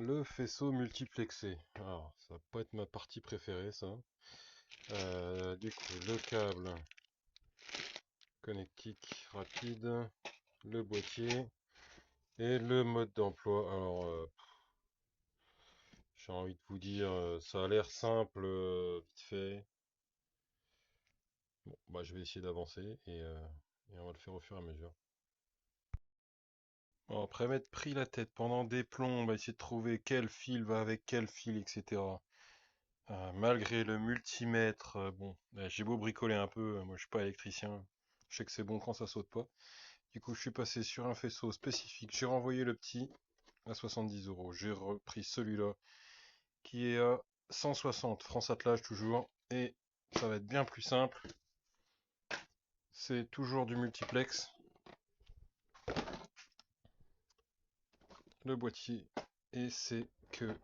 Le faisceau multiplexé. Alors, ça va pas être ma partie préférée, ça. Du coup, le câble connectique rapide, le boîtier et le mode d'emploi. Alors, j'ai envie de vous dire, ça a l'air simple, vite fait. Bon, bah, je vais essayer d'avancer et on va le faire au fur et à mesure. Bon, après m'être pris la tête pendant des plombs, on va essayer de trouver quel fil va avec quel fil, etc. Malgré le multimètre, bon, j'ai beau bricoler un peu, moi je suis pas électricien, je sais que c'est bon quand ça saute pas. Du coup, je suis passé sur un faisceau spécifique, j'ai renvoyé le petit à 70 euros. J'ai repris celui-là qui est à 160, France Attelage toujours, et ça va être bien plus simple. C'est toujours du multiplex. Le boîtier, et c'est que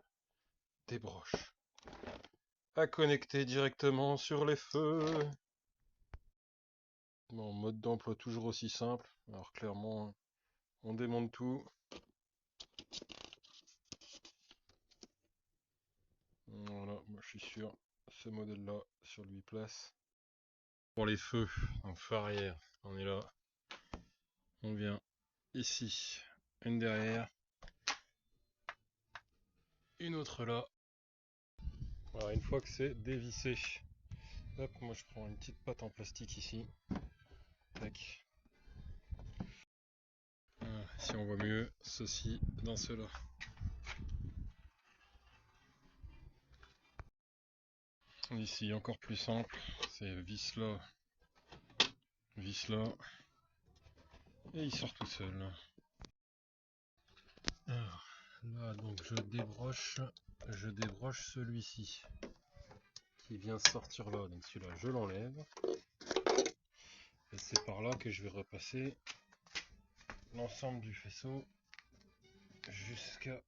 des broches à connecter directement sur les feux. Bon, mode d'emploi toujours aussi simple. Alors clairement, on démonte tout. Voilà, moi je suis sûr, ce modèle-là sur le 8 places. Pour les feux, donc feu arrière, on est là. On vient ici, une derrière, une autre là. Voilà, une fois que c'est dévissé, hop, moi je prends une petite patte en plastique ici. Tac. Voilà, si on voit mieux, ceci dans cela. Ici, encore plus simple, c'est vis là, et il sort tout seul. Alors, là, donc je débroche celui-ci qui vient sortir là, donc celui-là je l'enlève, et c'est par là que je vais repasser l'ensemble du faisceau jusqu'à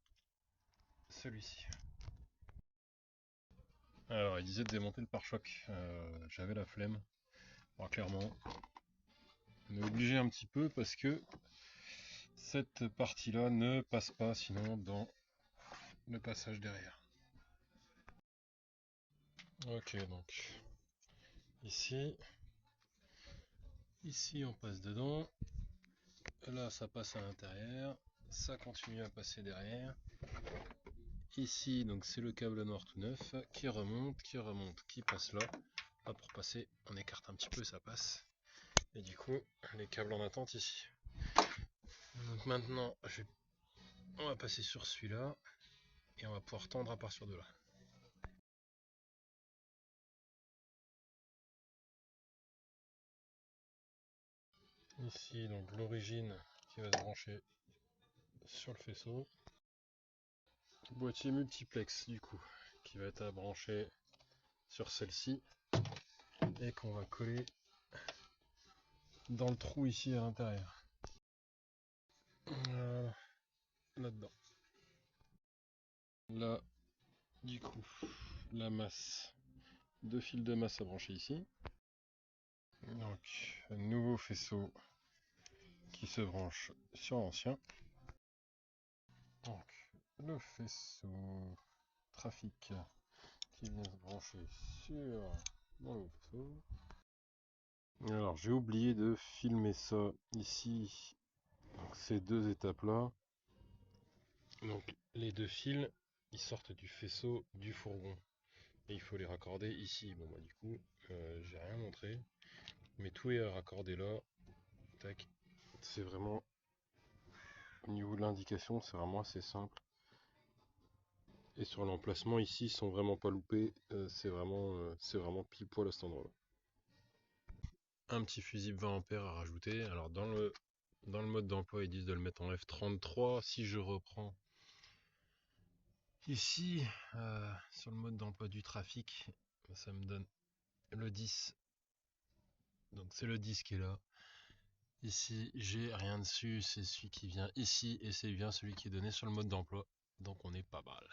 celui-ci. Alors, il disait de démonter le pare-choc, j'avais la flemme. Alors, clairement, on est obligé un petit peu parce que cette partie-là ne passe pas sinon dans le passage derrière. Ok, donc ici on passe dedans, là ça passe à l'intérieur, ça continue à passer derrière. Ici donc c'est le câble noir tout neuf qui remonte, qui passe là. Là pour passer on écarte un petit peu, ça passe. Et du coup les câbles en attente ici. Donc maintenant on va passer sur celui-là et on va pouvoir tendre à partir de là. Ici donc l'origine qui va se brancher sur le faisceau. Boîtier multiplex du coup qui va être à brancher sur celle-ci et qu'on va coller dans le trou ici à l'intérieur. Voilà, là-dedans. Là, du coup, la masse, deux fils de masse à brancher ici. Donc, un nouveau faisceau qui se branche sur l'ancien. Donc, le faisceau trafic qui vient se brancher sur le nouveau faisceau. Alors, j'ai oublié de filmer ça ici. Donc, ces deux étapes-là. Donc, les deux fils, ils sortent du faisceau du fourgon. Et il faut les raccorder ici. Bon, bah, du coup, j'ai rien montré. Mais tout est raccordé là. Tac. C'est vraiment, au niveau de l'indication, c'est vraiment assez simple. Et sur l'emplacement ici, ils sont vraiment pas loupés. C'est vraiment pile poil à cet endroit-là. Un petit fusible 20 ampères à rajouter. Alors dans le mode d'emploi, ils disent de le mettre en F33. Si je reprends ici, sur le mode d'emploi du trafic, ça me donne le 10. Donc c'est le 10 qui est là. Ici, j'ai rien dessus, c'est celui qui vient ici et c'est bien celui qui est donné sur le mode d'emploi. Donc on est pas mal.